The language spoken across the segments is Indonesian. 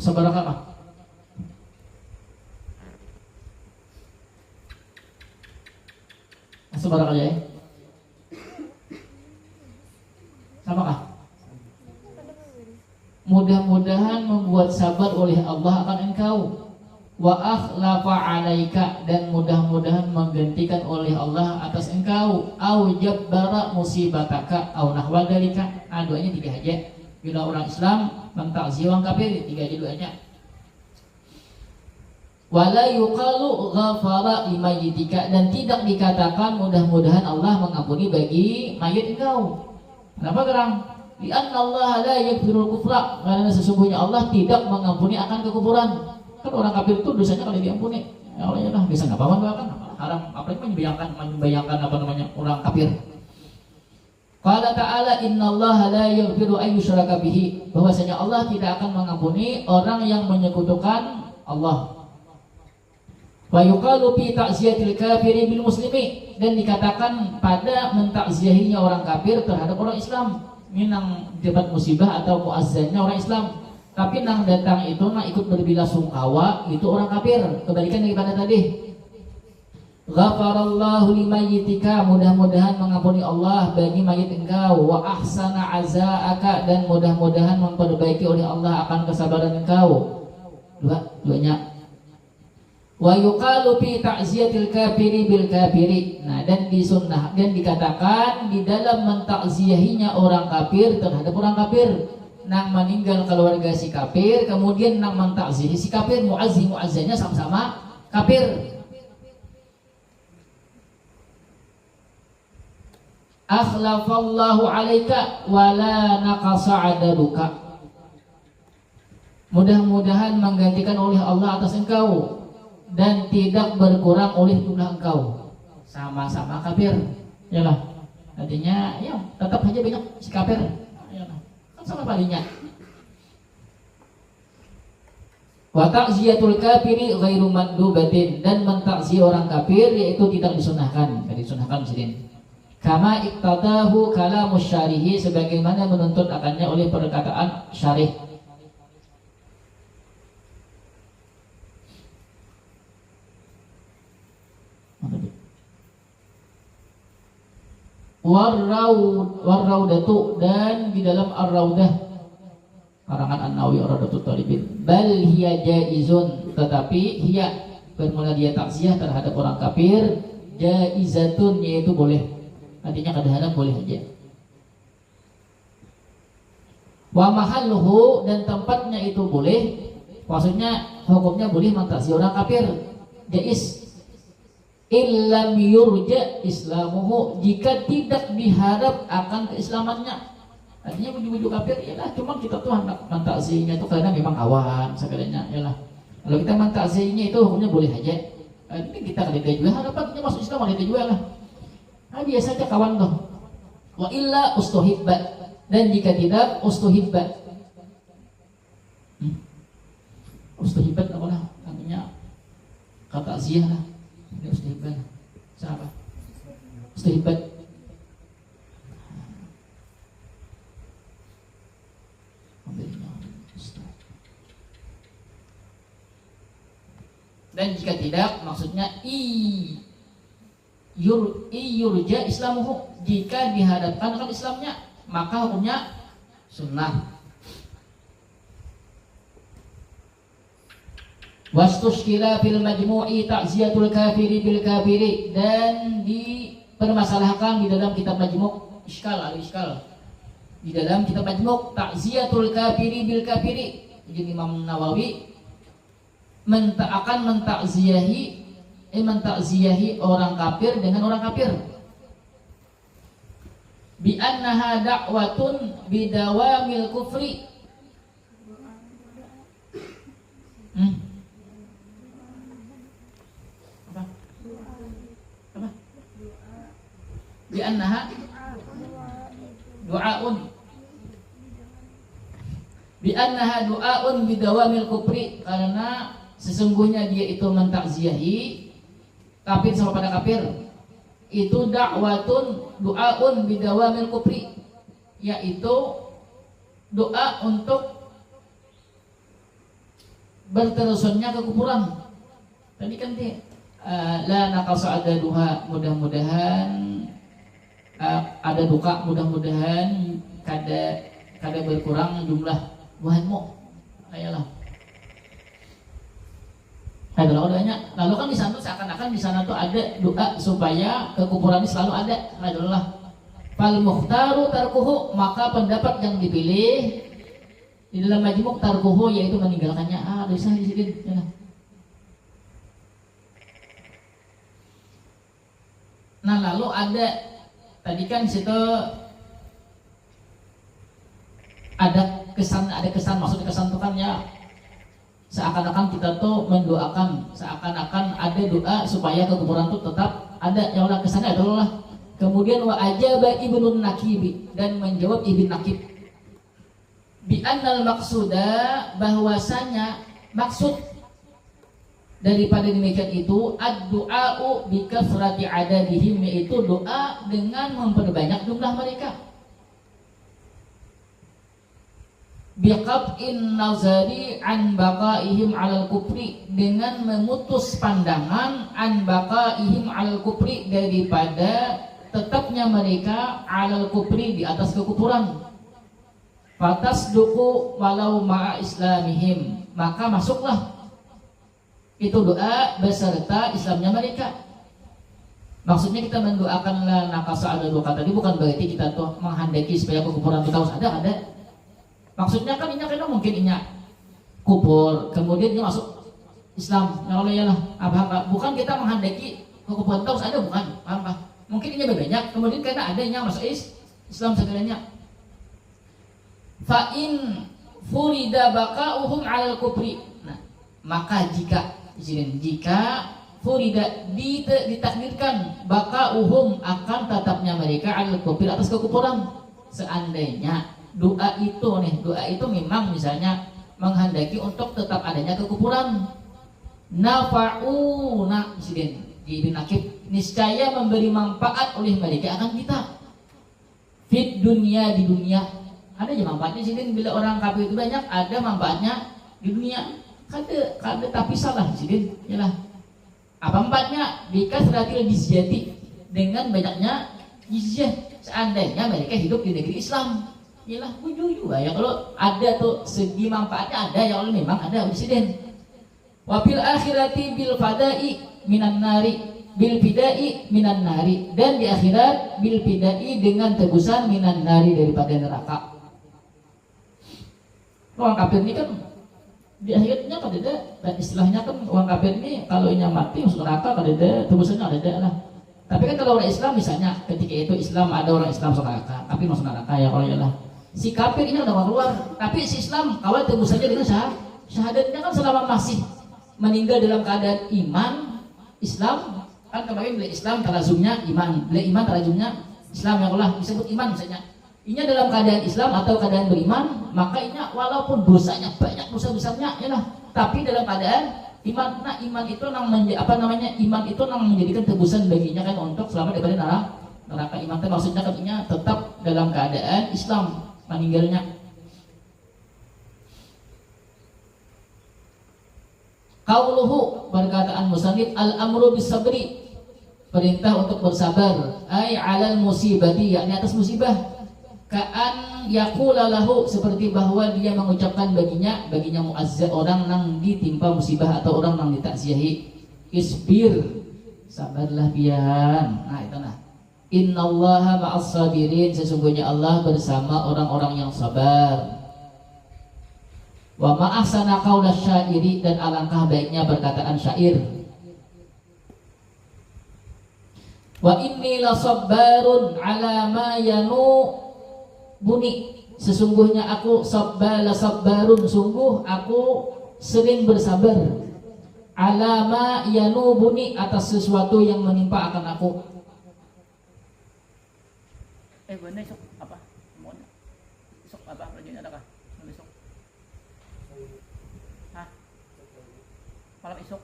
Sabarakah mah. Sabarakah ya. Samakah? Mudah-mudahan membuat sabar oleh Allah akan engkau. Wa akhlafa alaika, dan mudah-mudahan menggantikan oleh Allah atas engkau. Au jabbara musibataka au nahwa dalika. Doanya 3 aja. Bila orang Islam mentakzi orang kafir, 3 aja doanya. Wala yuqalu ghafara limayyitika, dan tidak dikatakan mudah-mudahan Allah mengampuni bagi mayit engkau. Kenapa gerang? Lianna Allah la yaghfirul kufra, karena sesungguhnya Allah tidak mengampuni akan kekufuran. Kan orang kafir itu dosanya kalau diampuni, ya Allah ya lah, bisa nggak apa-apa kan haram, apalagi membayangkan apa namanya orang kafir. Qala ta'ala innallaha la yaghfiru ay yushraka bihi, bahwasanya Allah tidak akan mengampuni orang yang menyekutukan Allah. Wa yuqalu fi ta'ziyatil kafiri bil muslimi, dan dikatakan pada mentakziahinya orang kafir terhadap orang Islam, minang dapat musibah atau muazzannya orang Islam. Tapi nang datang itu nang ikut berbelasungkawa itu orang kafir. Kebalikan daripada tadi. Ghafarallahu limayyitika, mudah-mudahan mengampuni Allah bagi mayit engkau. Wa ahsana azaaka, dan mudah-mudahan memperbaiki oleh Allah akan kesabaran engkau. Duanya. Wa yuqalu fi ta'ziyatil kafiri bil kafiri. Nah, dan disunnah dan dikatakan di dalam mentakziahinya orang kafir terhadap orang kafir, nang meninggal keluarga si kafir, kemudian nang mentakzihi si kafir, muazzahnya sama-sama kafir. Akhlafallahu alaika wala naqasa adaduka, mudah-mudahan menggantikan oleh Allah atas engkau dan tidak berkurang oleh jumlah engkau. Sama-sama kafir, yalah. Artinya ya tetap aja banyak si kafir, yalah. Kan sama palinya. Wa ta'ziyatul kafiri ghairu mandubatin, dan mentakzi orang kafir yaitu tidak disunahkan, disini. Kama iqtadahu kalamus syarihi, sebagaimana menuntut akannya oleh perkataan syarih. Warraudatu, dan di dalam ar-raudah karangan An-Nawawi Ar-Raudatut Talibin, bal hiya jaizun, tetapi hiya bermula dia takziah terhadap orang kafir, jaizatun, yaitu boleh, artinya kadang-kadang boleh aja. Wa mahalluhu, dan tempatnya itu boleh, maksudnya hukumnya boleh mentakziah orang kafir, jaiz. Illam yurja islamuhu, jika tidak diharap akan keislamannya. Artinya bujuk-bujuk kafir, yalah, cuma kita tuh hendak mentakziahnya itu karena memang kawan sekaliannya, yalah. Kalau kita mentakziahnya itu hukumnya boleh aja. Ini kita kadang juga harapannya masuk Islam, kadang juga lah. Nah, biasa aja kawan tuh. Wa illa ustuhibba, dan jika tidak ustuhibba. Ustuhibba apa lah? Artinya kata ziah lah. Ini ustuhibban. Siapa? Ustuhibban. Dan jika tidak, maksudnya yurja islamuhu, jika dihadapkan akan Islamnya, maka hukumnya sunnah. Wastushkila fil majmu'i ta'ziyatul kafiri bil kafiri, dan dipermasalahkan di dalam kitab majmu' iskal di dalam kitab majmu' ta'ziyatul kafiri bil kafiri. Jadi Imam Nawawi akan mentakziahi orang kafir dengan orang kafir, bi annaha da'watun bidawamil kufri. Bi annaha du'aun bidawamil kufri, karena sesungguhnya dia itu mentakziahi kafir sama pada kafir, itu du'aun bidawamil kufri, yaitu doa untuk berterusannya kekufuran. Tadi kan dia la naqasu adaduha, mudah-mudahan ada duka, mudah-mudahan kada berkurang jumlah buahmu. Ayolah. Adalah doanya. Lalu kan di sana seakan-akan di sana tuh ada doa supaya kekufuran ini selalu ada. Adalah fal mukhtaru tarkuhu, maka pendapat yang dipilih di dalam majmu' tarkuhu yaitu meninggalkannya. Dosa di sini. Ya. Nah, lalu ada tadi kan situ ada kesan maksudnya kesan itu kan ya seakan-akan kita tuh mendoakan, seakan-akan ada doa supaya kekufuran itu tetap ada. Ya Allah, kesannya adalah kemudian wa ajaba ibnun nakibi, dan menjawab ibn nakib bi annal maqsuda, bahwasanya maksud daripada demikian itu ad-du'a'u bi kasrati adadihim, yaitu doa dengan memperbanyak jumlah mereka. Biqat'in nazari an baqaihim 'alal kufri, dengan memutus pandangan an baqaihim 'alal kufri, daripada tetapnya mereka 'alal kufri, di atas kekufuran. Fatasduqu walau ma'a islamihim, maka masuklah itu doa beserta Islamnya mereka. Maksudnya kita mendoakan la naqasa ada doa tadi bukan berarti kita tuh menghendaki supaya kekufuran itu ada. Maksudnya kan ini kan mungkin ini kufur kemudian dia masuk Islam. Ya Allah ya lah, bukan kita menghendaki kekufuran terus ada, bukan. Paham? Mungkin ini banyak kemudian karena adanya masuk Islam segalanya. Fa in furida baqa'uhum 'alal kufri. Nah, maka jika furida ditakdirkan baqa'uhum, akan tetapnya mereka 'alal kufri, atas kekufuran, seandainya doa itu memang misalnya menghendaki untuk tetap adanya kekufuran, nafa'una di nakib, niscaya memberi manfaat oleh mereka akan kita fit dunia, di dunia. Ada aja manfaatnya sini, bila orang kafir itu banyak ada manfaatnya di dunia, kada tapi salah sini yalah. Apa manfaatnya? Bikasratil jizyati, dengan banyaknya jizyah, seandainya mereka hidup di negeri Islam. Yalah, buju ya, kalau ada tuh segi manfaatnya ada, ya Allah memang ada presiden. Wabil akhirati bil fada'i minan nari, bil bidai minan nari, dan di akhirat bil bidai, dengan tebusan minan nari, daripada neraka. Orang kafir ini kan di akhirnya kan ada, dan istilahnya kan orang kafir ini kalau ini mati masuk neraka kan ada tebusannya, ada lah. Tapi kan kalau orang Islam misalnya ketika itu Islam ada orang Islam masuk neraka, tapi masuk neraka ya kalau ya lah. Si kafir ini udah keluar, tapi si Islam awal tebusannya dengan syahadatnya kan selama masih meninggal dalam keadaan iman Islam. Kan kemarin beli Islam tarazumnya iman, beli iman tarazumnya Islam, yang Allah disebut iman misalnya. Ini dalam keadaan Islam atau keadaan beriman, maka ini walaupun dosanya banyak, dosa besarnya ya lah, tapi dalam keadaan iman. Nah, iman itu iman itu menjadikan tebusan baginya kan untuk selamat daripada neraka. Iman itu maksudnya katanya tetap dalam keadaan Islam meninggalnya. Qauluhu, perkataan musannif, al-amru bis sabri, perintah untuk bersabar, ay alal musibati, yakni atas musibah. Ka'an yaqula lahu, seperti bahwa dia mengucapkan baginya muazzah, orang yang ditimpa musibah atau orang yang ditakziahi, isbir, sabarlah pian. Nah itu nah, innallaha ma'as sabirin, sesungguhnya Allah bersama orang-orang yang sabar. Wa ma'ahsana qaulas syairi, dan alangkah baiknya perkataan syair. Wa inni lasabbarun ala ma yanu buni, sesungguhnya aku sabbarun, sungguh aku sering bersabar, ala ma yanu buni, atas sesuatu yang menimpa akan aku. Bener esok apa? Esok apa? Rajin adakah? Besok? Hah? Malam esok?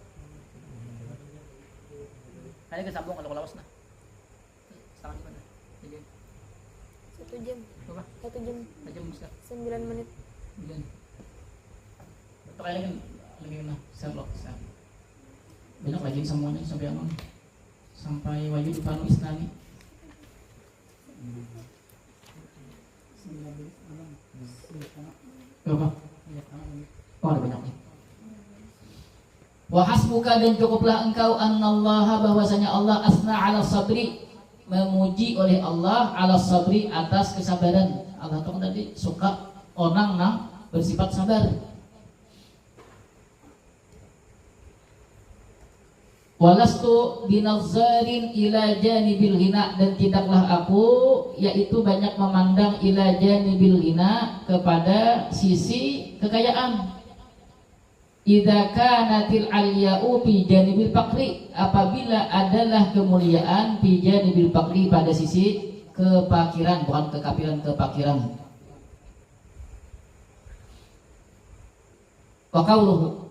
Ada kesambung kalau lawas nah. Setengah gimana? Jadi 1 jam. Berapa? 1 jam. 1 jam bisa. 9 menit. 9. Itu kayaknya lebih mana serlok banyak lagi semuanya sampai apa sampai wajib panu islami berapa? Oh ada banyak nih. Wa hasbuka dan cukuplah engkau annallaha bahwasanya Allah asna ala sabri memuji oleh Allah ala sabri atas kesabaran. Allah tuh tadi suka orang yang bersifat sabar. Walastu binazzarin ila janibil ghina dan tidaklah aku yaitu banyak memandang ila janibil ghina kepada sisi kekayaan. Idza kanatil aliya'u fi janibil faqri apabila adalah kemuliaan fi janibil faqri pada sisi kepakiran bukan kekafiran kepakiran. Wa qauluhu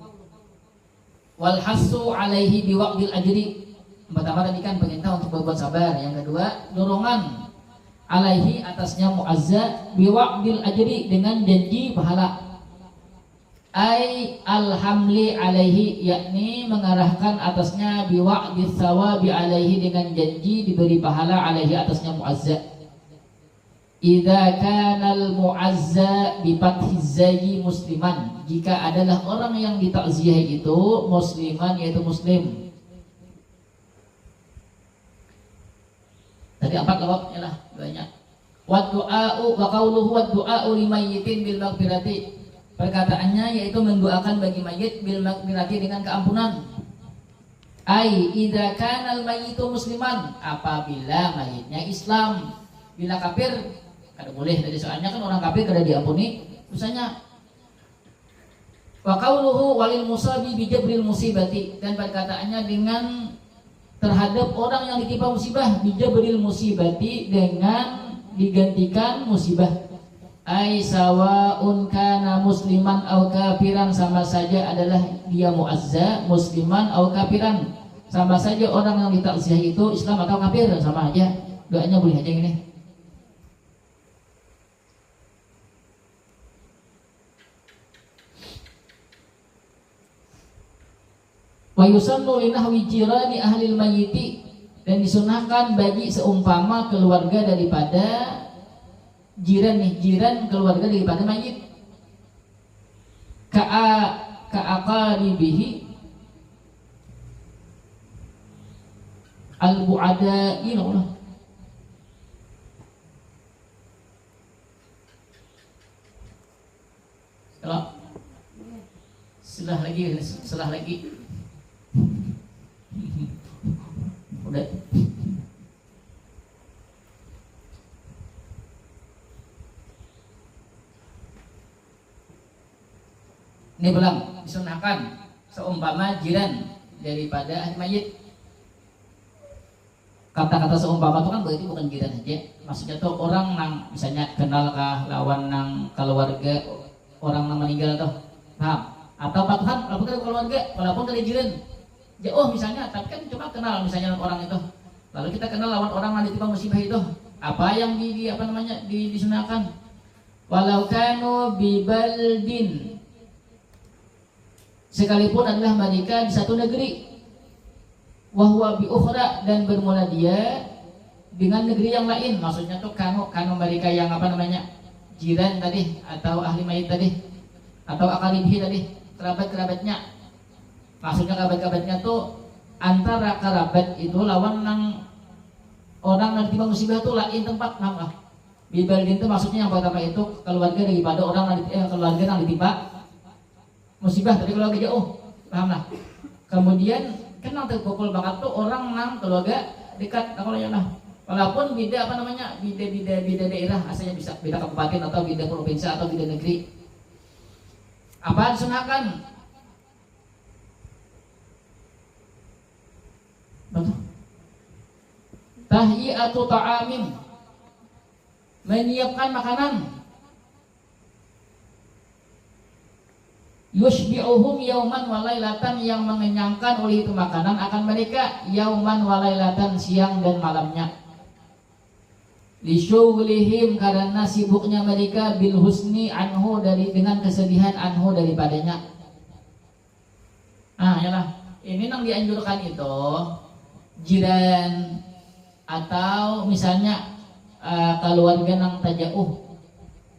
wal hasu alaihi biwaqdil ajri. Pertama tadi kan perintah untuk berbuat sabar, yang kedua dorongan alaihi atasnya muazza biwaqdil ajri dengan janji pahala. Ai alhamli alaihi yakni mengarahkan atasnya biwaqdis sawabi alaihi dengan janji diberi pahala alaihi atasnya muazza. Idza kanal muazza bi fathiz zayyi musliman jika adalah orang yang ditakziah itu musliman yaitu muslim. Tadi 4 lawabnya lah banyak. Wa du'a'u wa qauluhu wa du'a'u limayyitin bil maghfirati perkataannya yaitu mendoakan bagi mayit bil maghfirati dengan keampunan. Ai idza kanal mayyitu musliman apabila mayitnya Islam. Bila kafir kada boleh, jadi soalnya kan orang kafir kada diampuni dosanya. Wa qauluhu walil musabi bi jabril musibati dan perkataannya dengan terhadap orang yang ditimpa musibah bi jabril musibati dengan digantikan musibah. Ai sawaun kana musliman au kafiran sama saja adalah dia muazza musliman au kafiran sama saja orang yang ditakziah itu Islam atau kafir sama aja doanya boleh aja ini. Wa yusannu li nahwi jirani ahlil mayyiti dan disunahkan bagi seumpama keluarga daripada jiran nih, jiran keluarga daripada mayit. Ka'aqaribihi al-bu'ada'i Allah. Kalau setelah lagi udah ini belum disunahkan seumpama jiran daripada ahli mayit. Kata-kata seumpama itu kan berarti bukan jiran aja, maksudnya tuh orang yang misalnya kenal kah lawan nang keluarga orang yang meninggal tuh paham atau patuhan walaupun dari keluarga walaupun dari jiran jauh misalnya tapi kan cuma kenal misalnya orang itu lalu kita kenal lawan orang yang ditimpa musibah itu apa yang disunahkan walau kanu bibaldin sekalipun adalah mereka di satu negeri wahwa bi ukhra dan bermula dia dengan negeri yang lain maksudnya tuh kanu mereka yang jiran tadi atau ahli mayit tadi atau akaribihi tadi kerabat-kerabatnya maksudnya kerabat-kerabatnya tuh antara kerabat itu lawan nang orang yang ditimpa musibah tuh lain tempat nama bibaldin itu maksudnya yang pertama itu keluarga daripada orang keluarga yang ditimpa musibah tapi keluarga jauh paham lah kemudian kenal terkumpul banget tuh orang nang keluarga dekat kalau ya lah walaupun beda beda daerah asalnya bisa beda kabupaten atau beda provinsi atau beda negeri apa disunahkan tahiyatu ta'amin menyiapkan makanan yushbi'uhum yauman walailatan yang mengenyangkan oleh itu makanan akan mereka yauman walailatan siang dan malamnya lisyughlihim karena sibuknya mereka bil husni anhu dengan kesedihan anhu daripadanya Nah ya lah, ini yang dianjurkan itu jiran atau misalnya keluarga yang tajauh.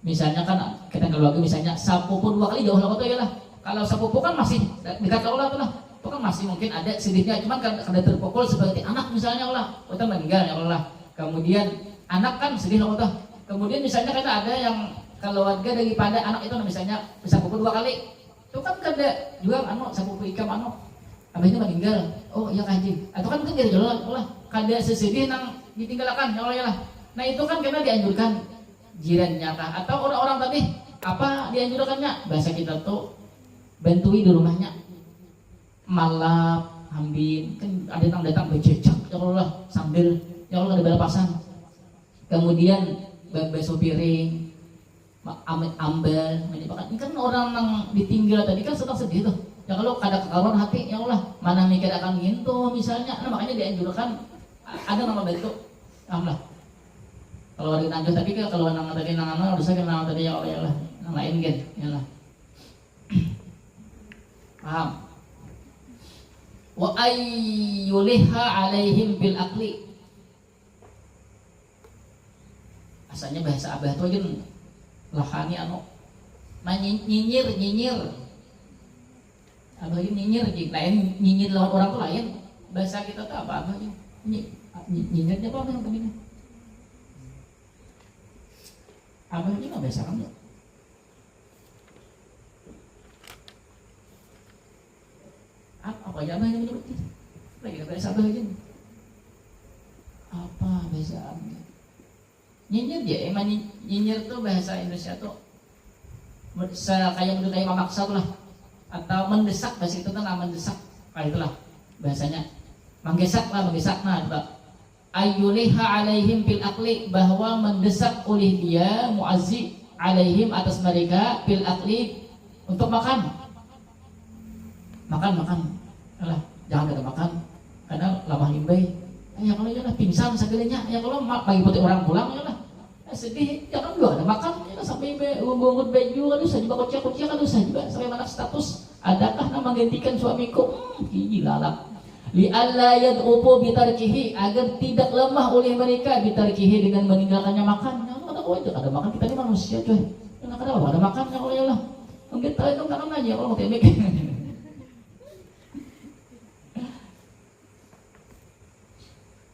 Misalnya kan kita keluarga misalnya sepupu 2 kali jauh lah kota ya lah. Kalau sepupu kan masih dekat Allah tuh lah. Itu kan masih mungkin ada sedihnya, cuman kada terpukul seperti anak misalnya Allah, kita meninggal ya Allah. Kemudian anak kan sedih lah kota. Kemudian misalnya kita ada yang keluarga daripada anak itu misalnya sepupu 2 kali. Itu kan kada juga sepupu ikam abahnya meninggal. Oh iya kaji. Atau kan jadi Allah kada sesedih nang ditinggalkan ya Allah ya lah. Nah itu kan karena dianjurkan jirannya kah atau orang-orang tadi apa dianjurkannya bahasa kita tuh bantui di rumahnya malap hambin kan ada yang datang bececak ya Allah sambil ya Allah ada balapasan kemudian basuh piring ambal menyebabkan ini kan orang yang ditinggal tadi kan sedang sedih tuh ya kalau kada kekaruan hati ya Allah mana mikir akan gitu misalnya nah makanya dianjurkan ada nama bentuk alhamdulillah kalau ada nangis tapi kalau nang tadi nang harus saya kenal tadi ya Allah ya Allah nang lain kan ya Allah paham wa ayyuliha alaihim bil aqli asalnya bahasa abah tuh aja lahani nyinyir abah ini nyinyir lain nyinyir lawan orang tuh lain bahasa kita tuh apa abah nyinyirnya apa yang tadi abah ini nggak bahasa kamu apa aja abah yang menurut kita lagi bahasa abah aja apa bahasa abah nyinyir dia emang nyinyir tuh bahasa Indonesia tuh kayak menurut kayak memaksa tuh lah atau mendesak bahasa itu tuh nggak mendesak kayak itulah bahasanya menggesak nah ayyuliha alaihim fil aqli bahwa mendesak oleh dia muazzi alaihim atas mereka fil aqli untuk makan alah jangan ada makan karena lamah imbai ya kalau ya pingsan segalanya ya kalau pagi putih orang pulang ya lah sedih jangan juga ada makan ya sampai membungkut baju kan usah juga kocak kan usah juga sampai mana status adakah nama menggantikan suamiku gila lah li alla yad'ubu bitarkihi agar tidak lemah oleh mereka bitarkihi dengan meninggalkannya makan ya ada kok itu ada makan kita ini manusia coy ya kada ada makan ya Allah ya Allah mungkin tahu itu kan aja kalau mau temik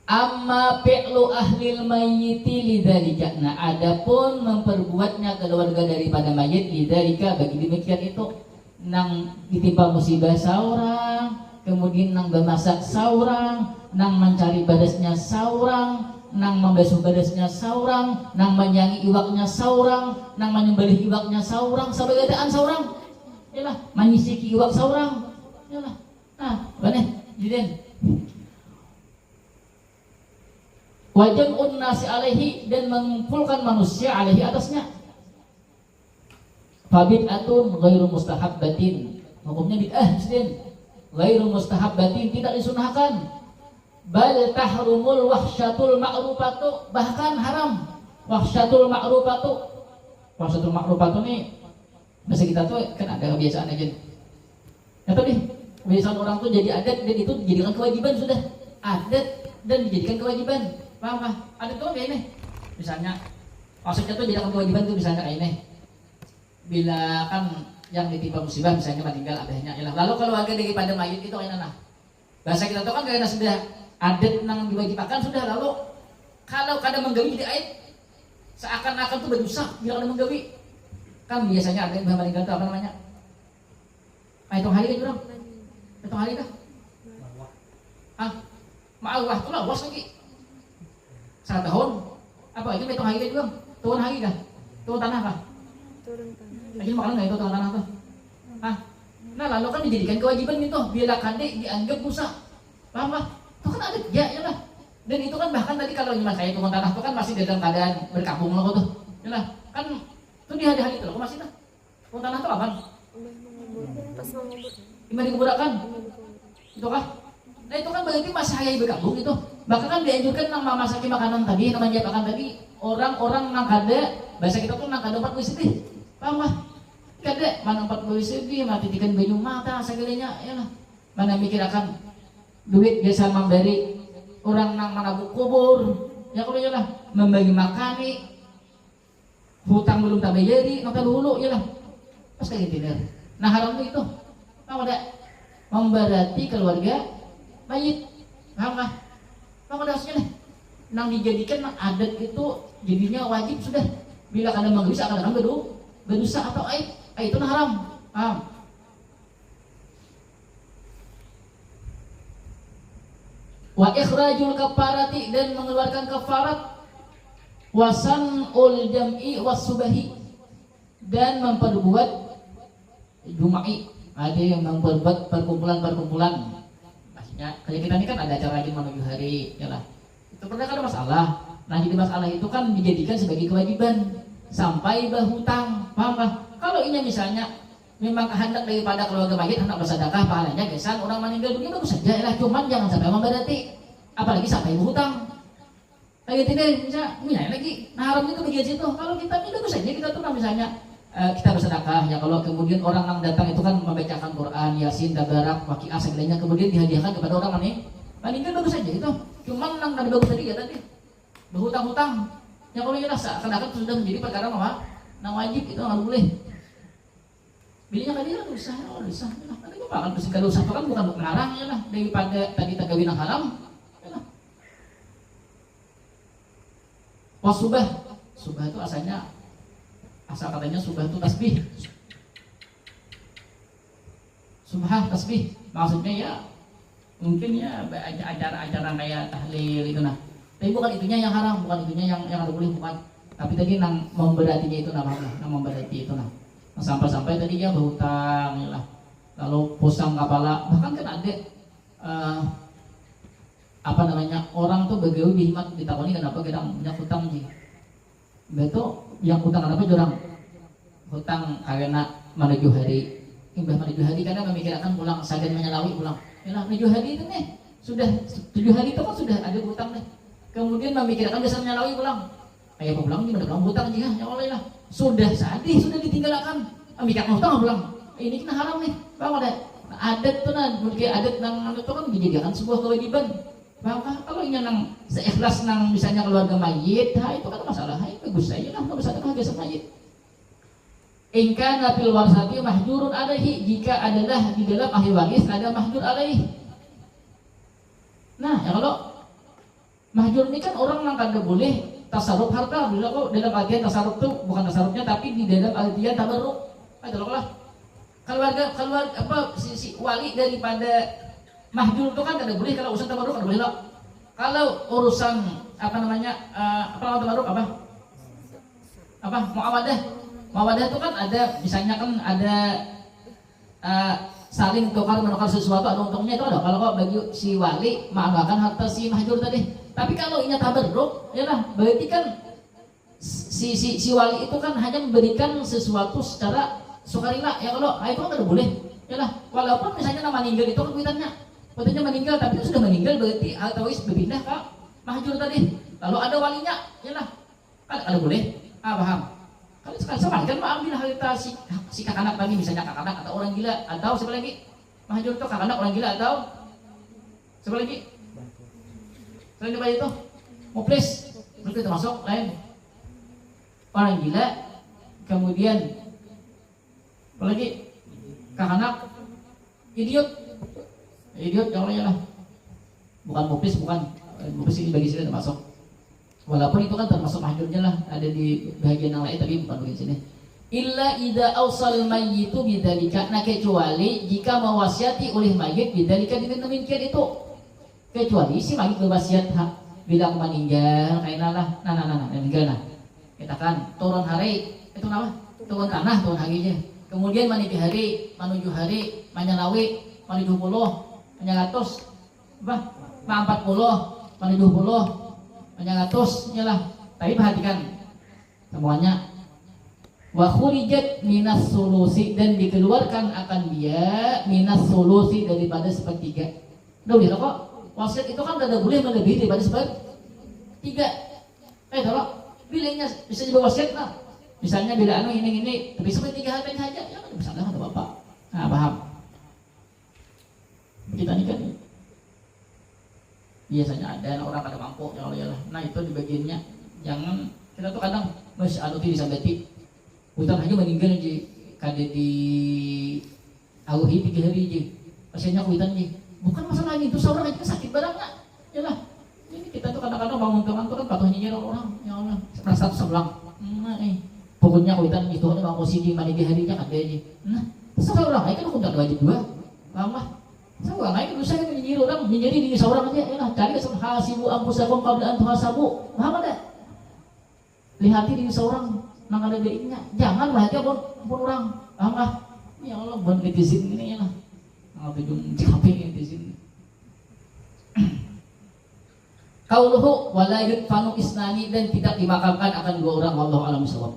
amma fi'lu ahlil mayyiti lidzalika nah adapun memperbuatnya keluarga daripada mayit lidzalika bagi demikian itu nang ditimpa musibah saurang kemudian nang bemasak saurang nang mencari badasnya saurang nang membasuh badasnya saurang nang menyangi iwaknya saurang nang menyembelih iwaknya saurang sabegadaan saurang yalah menyisiki iwak saurang yalah nah baneh jiden wajib unnasi alaihi dan mengumpulkan manusia alaihi atasnya fabid'atun ghairu mustahabbatin hukumnya bid'ah jiden ghairu mustahabbatin tidak disunahkan bal tahrumul wahsyatul ma'rufatu bahkan haram wahsyatul ma'rufatu nih bahasa kita tuh kan ada kebiasaan aja ya tadi kebiasaan orang tuh jadi adat dan itu dijadikan kewajiban sudah adat dan dijadikan kewajiban paham kah? Adat tuh kayak ini misalnya maksudnya tuh jadikan kewajiban tuh misalnya kayak ini bila kan yang ditimpa musibah misalnya meninggal abahnya ialah lalu keluarga daripada mayit itu kayak mana bahasa kita tuh kan karena sudah adat yang diwajibkan sudah lalu kalau kadang menggawi jadi aib seakan-akan tuh berdosa bila kadang menggawi kan biasanya ada yang meninggal itu apa namanya hitung hari kan jurang hitung hari kah ma'alwah tuh lah was lagi 1 tahun apa itu hitung hari kan jurang turun hari kah turun tanah kah turun tanah lagi makan nggak itu turun tanah tuh nah lalu kan dijadikan kewajiban itu bila kadek dianggap dosa paham lah itu kan ada ya lah dan itu kan bahkan tadi kalau cuma saya turun tanah itu kan masih dalam keadaan berkabung loh tuh ya lah kan itu di hari-hari itu loh masih tuh turun tanah tuh apa pas mau ngubur gimana dikuburakan itu kah nah itu kan berarti masih hayai berkabung itu bahkan kan dianjurkan nang mamasaki makanan tadi nang menyiapkan tadi orang-orang nang kada bahasa kita tuh nang kada 40 sedih paham lah kada mana 40 sedih mati tikan baju mata segalanya ya lah mana mikir akan duit biasa memberi orang nang manabuk kubur, ya kalau ya lah membagi makani, hutang belum tak bayari, nang dulu ya lah, pas kayak gitu deh. Nah haram itu, apa ada memberati keluarga mayit, paham nggak? Apa ada hasilnya? Nang dijadikan nang adat itu jadinya wajib sudah. Bila kada menggbisa akan berdosa atau aib, itu nah haram, paham? Wa ikhrajul kafarati dan mengeluarkan kafarat, wasanul jam'i wasubahi dan memperbuat juma'i, ada yang memperbuat perkumpulan. Maksudnya kayak kita ini kan ada acara lagi menuju hari, ya lah. Itu pernah kan masalah. Nah jadi masalah itu kan dijadikan sebagai kewajiban sampai berhutang, paham nggak? Kalau ini misalnya memang kehendak daripada keluarga mayit hendak bersedekah pahalanya gesan orang meninggal dunia bagus saja lah, cuman jangan sampai memberati, apalagi sampai berhutang. Kayak tidak bisa minyak lagi. Nah haram itu bagian situ. Kalau kita ini bagus saja kita tuh misalnya kita bersedekah ya, kalau kemudian orang yang datang itu kan membacakan Quran, Yasin, Tabarak, Waqiah segalanya, kemudian dihadiahkan kepada orang meninggal bagus saja itu. Cuman yang tadi bagus tadi ya tadi berhutang-hutang. Ya kalau kita seakan-akan sudah menjadi perkara apa? Nah wajib itu nggak boleh. Bilinya kan dia dosa, dosa. Kan itu bahkan bersikap dosa itu kan bukan melarang ya lah, daripada tadi tagawin yang haram. Ya lah. Wasubah, subah itu asalnya asal katanya subah itu tasbih. Subah tasbih maksudnya ya mungkin ya ajaran-ajaran kayak tahlil itu nah. Tapi bukan itunya yang haram, bukan itunya yang ada boleh, bukan. Tapi tadi nang memberatinya itu namanya, nang memberati itu nah. Sampai-sampai tadi dia berhutang ya lah, lalu pusang kepala, bahkan kan ada apa namanya orang tuh begawi bihimat ditakoni kenapa kita punya hutang sih, betul yang hutang kenapa jurang hutang karena menuju hari, imbah menuju hari karena memikirkan pulang sagan menyelawi pulang, ya lah menuju hari itu nih sudah 7 hari itu kan sudah ada hutang nih, kemudian memikirkan bisa menyelawi pulang, kayak pulang ini udah pulang hutang juga ya Allah lah. Sudah sadih, sudah ditinggalkan. Mikir hutang pulang. Ini kena haram nih. Paham ada? Adat tuh nah, mungkin adat nang itu kan dijadikan sebuah kewajiban. Paham? Kalau ini nang seikhlas nang misalnya keluarga mayit, itu kan masalah. Bagus saja lah, enggak usah ada biasa mayit. Ingka nafil warsati mahjurun alaihi, jika adalah di dalam ahli waris ada mahjur alaihi. Nah, ya kalau mahjur ini kan orang nang kada boleh tasarruf harta, bila kok dalam artian tasarruf itu bukan tasarrufnya tapi di dalam artian tabarruk. Kalau keluarga apa si wali daripada mahjur itu kan tidak boleh, kalau urusan tabarruk tidak boleh loh. Kalau urusan apa namanya apa tabarruk apa muawadah itu kan ada misalnya kan ada saling tukar menukar sesuatu ada untungnya itu ada. Kalau kok bagi si wali menganggarkan harta si mahjur tadi. Tapi kalau ini tabarruk, ya lah, berarti kan si wali itu kan hanya memberikan sesuatu secara sukarela. Ya kalau itu kan tidak boleh, ya lah. Walaupun misalnya nama meninggal itu kan kuitannya, katanya meninggal, tapi itu sudah meninggal berarti atau berpindah ke mahjur tadi. Lalu ada walinya, ya lah, kan ada boleh. Paham? Kalau sekali sama kan ambil harta si kakak tadi, misalnya kakak atau orang gila atau siapa lagi? Mahjur itu kakak orang gila atau siapa lagi? Selain daripada itu, muflis, itu termasuk lain orang gila, kemudian apalagi kakak idiot kalau ya lah, bukan muflis, bukan muflis ini bagi sini termasuk, walaupun itu kan termasuk mahjurnya lah, ada di bagian yang lain tapi bukan bagian sini. Illa idza awsal mayyitu bidzalika, nah kecuali jika mewasiati oleh mayit bidzalika dengan demikian itu. Kecuali si mayit berwasiat bila aku meninggal kayak lah meninggal nah kita kan turun hari itu apa turun tanah turun harinya kemudian menuju hari menyalawi menuju puluh menyangatus apa 40 menuju puluh menyangatus nyalah. Tapi perhatikan semuanya wa khurijat minas sulusi, dan dikeluarkan akan dia minas sulusi daripada sepertiga. Udah bisa kok. Wasiat itu kan tidak boleh melebihi daripada sepertiga. Kalau bilangnya bisa juga wasiat lah. Misalnya bila ini tapi sepertiga hartanya aja, ya kan bisa lah ada bapak. Nah, paham. biasanya ada orang kada mampu ya Allah ya Allah. Nah itu di bagiannya jangan kita tuh kadang masih anu ti disabeti hutan aja meninggal aja kada di auhi 3 hari aja pasiennya hutan aja bukan masalah itu seorang aja sakit barangnya ya lah ini kita tuh kadang-kadang bangun tangan tuh kan patuh nyinyir orang ya Allah rasa sebelang nah pokoknya hutan itu kan mau posisi mana 3 harinya kada aja nah seorang aja kan hukum tak wajib 2 paham lah seorang aja kan saya menyinyir orang menyinyiri diri seorang aja ya lah cari hasibu ampusakum qabla an tuhasabu paham ada lihati diri seorang nang ada baiknya jangan lah aja pun orang paham lah ya Allah buat netizen ini ya lah nang tujung capek netizen kauluhu wala yudfanu isnani dan tidak dimakamkan akan 2 orang wallahu a'lam bishawab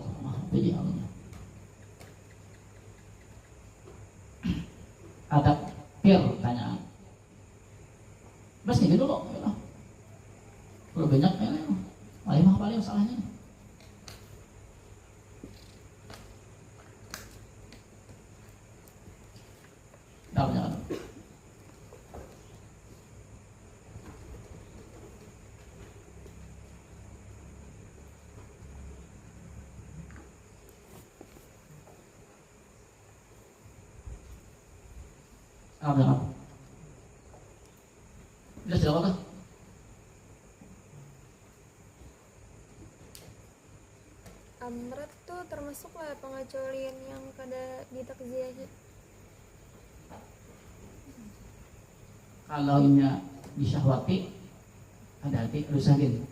jadi Allah ada pertanyaan mas nih dulu ya lah kalau banyak ya lah paling masalahnya jangan. Jangan. Udah jawab lah. Amrat tuh termasuk lah pengecualian yang kada ditakziahi. Kalau ini disyahwati ada hati rusakin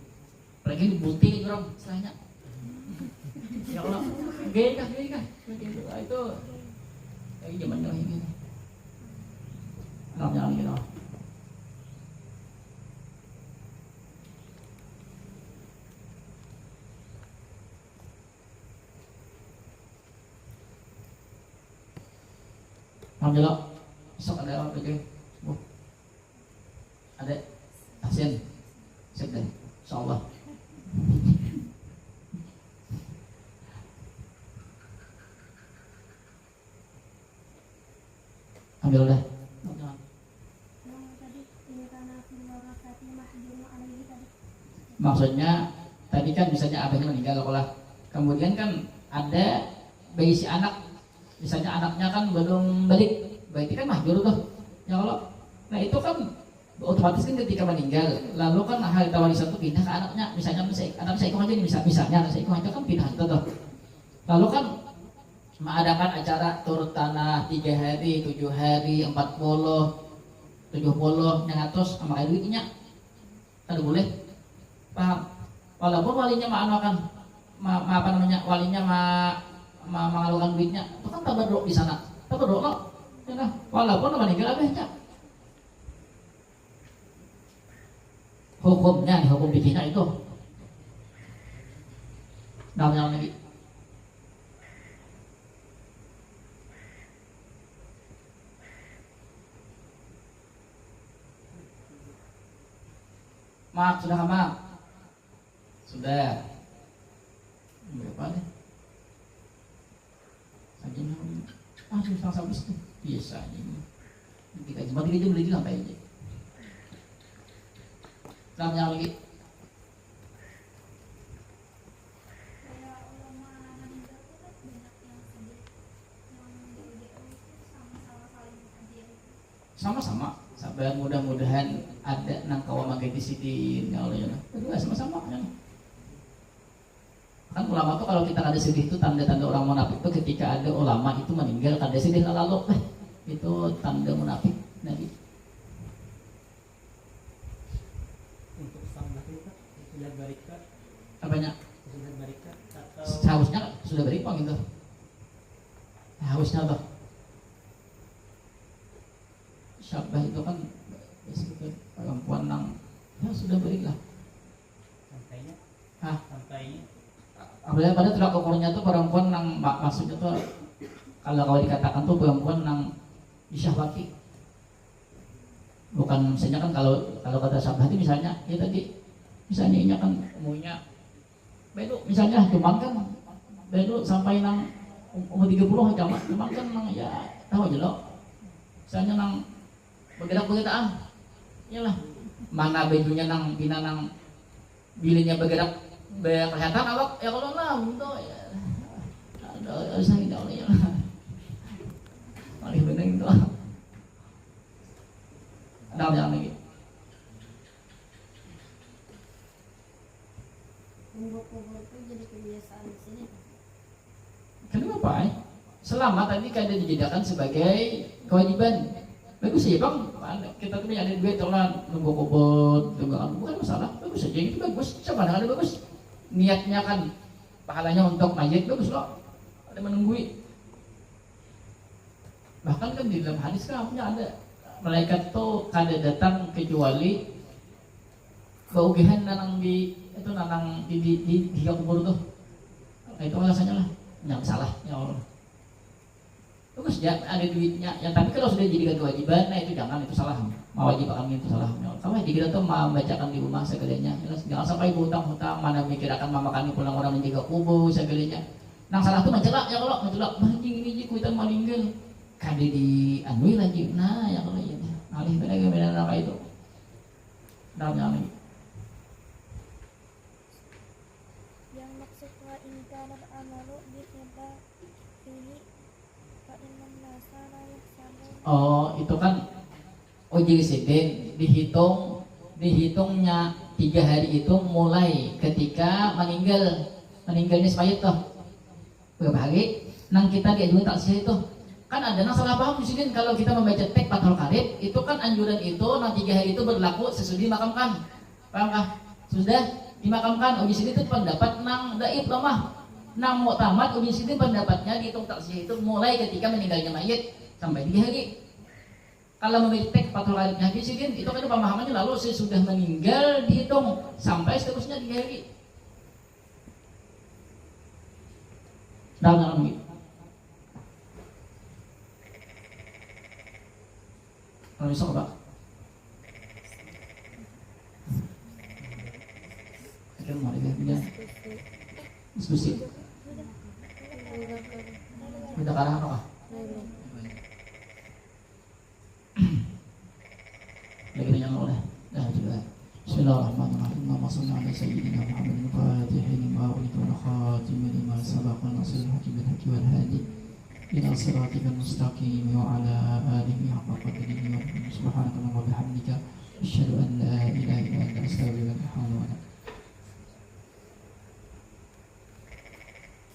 lagi dibulting orang istilahnya ya Allah gay kah itu lagi zaman yang ini jangan gitu alhamdulillah besok ada apa lagi ada pasien cek deh insyaallah ambil dah maksudnya tadi kan misalnya abahnya meninggal kalau kemudian kan ada bayi si anak misalnya anaknya kan belum balik berarti kan mahjur tuh ya Allah nah itu kan otomatis kan ketika meninggal lalu kan harta warisan itu pindah ke anaknya misalnya anak saya ikut aja nih misalnya anak saya ikut aja kan pindah itu tuh lalu kan mengadakan acara turut tanah 3 hari 7 hari 40 70 yang atas sama kayak duitnya kan boleh paham walaupun walinya mengadakan apa namanya walinya mengalurkan duitnya itu kan tabarruk di sana tabarruk loh ya nah walaupun meninggal abahnya hukumnya nih hukum fikihnya itu namanya lagi mak sudah mak sudah berapa deh sajinya susah habis tuh biasa ini kita cuma dia beli sampai aja namanya lagi sama-sama sabar mudah-mudahan ada nang kawa makai disidin ya Allah ya kedua sama-sama ya. Kan ulama tuh kalau kita ada sedih itu tanda-tanda orang munafik tuh ketika ada ulama itu meninggal kada sedih lalu itu tanda munafik nabi. Apanya? Seharusnya sudah beripang gitu. Harusnya apa? Syabah itu kan perempuan nang ya sudah berilah. Sampainya? Hah? Sampainya? Apalagi pada tidak ukurnya tuh perempuan nang maksudnya tuh kalau dikatakan tuh perempuan nang disyahwati. Bukan misalnya kan kalau kata syabah itu misalnya ya tadi misalnya ini kan umurnya bedu misalnya cuman kan bedu sampai nang umur 30 cuman kan nang ya tahu aja loh misalnya nang bergerak-geraan iyalah mana bajunya nang pina nang bilinya bergerak kelihatan awak ya kalau lah gitu ya ada usah tidak oleh ya paling benar itu ada yang lagi kumpul-kumpul itu jadi kebiasaan di sini. kenapa selama tadi kan dijadikan sebagai kewajiban bagus ya bang kita tuh ada duit orang nunggu kubur bukan masalah bagus aja itu bagus coba ada bagus niatnya kan pahalanya untuk mayit bagus loh ada menunggui bahkan kan di dalam hadis kan ada malaikat tuh kada datang kecuali baugihan nanang di itu nanang di kubur tuh nah, itu alasannya lah yang salah ya Allah bagus ya ada duitnya yang tapi kalau sudah jadikan kewajiban nah itu jangan itu salah mewajibkan itu salah kalau kita tuh membacakan di rumah segalanya jangan sampai hutang-hutang mana mikir akan mamakan pulang orang menjaga kubur segalanya nang salah tuh mencelak ya kalau mencelak anjing ini kuitan malinggal kade di anui lagi nah ya kalau ini alih beda apa itu dalamnya lagi yang maksud wa in kana amalu bi kita ini fa inna nasa la yahsabun. Oh itu kan uji siden dihitungnya 3 hari itu mulai ketika meninggalnya semayat tuh berapa hari nang kita diajukan taksir itu kan ada nang salah paham di sini kalau kita membaca teks Fathul Qarib itu kan anjuran itu nang 3 hari itu berlaku sesudah dimakamkan paham kah sudah dimakamkan uji sini itu pendapat nang daif lemah nang muktamad uji sini pendapatnya dihitung taksir itu mulai ketika meninggalnya mayit sampai 3 hari kalau memilih teks Fathul Qaribnya di sini itu kan pemahamannya lalu sesudah meninggal dihitung sampai seterusnya 3 hari dalam gitu. Kalau bisa Pak. Kita mau lihatnya. Diskusi. Udah karena apa? Lagi yang oleh. Dah juga. Bismillahirrahmanirrahim. Allahumma shalli ala sayyidina Muhammadin al-Fatih lima ughliqa wal khatim lima sabaqa nasrul hakim bil haqqi wal hadi ila siratikal mustaqim wa ala alihi haqqa qadrihi wa subhanaka wa bihamdika asyhadu an la ilaha illa anta astaghfiruka wa atubu ilaik.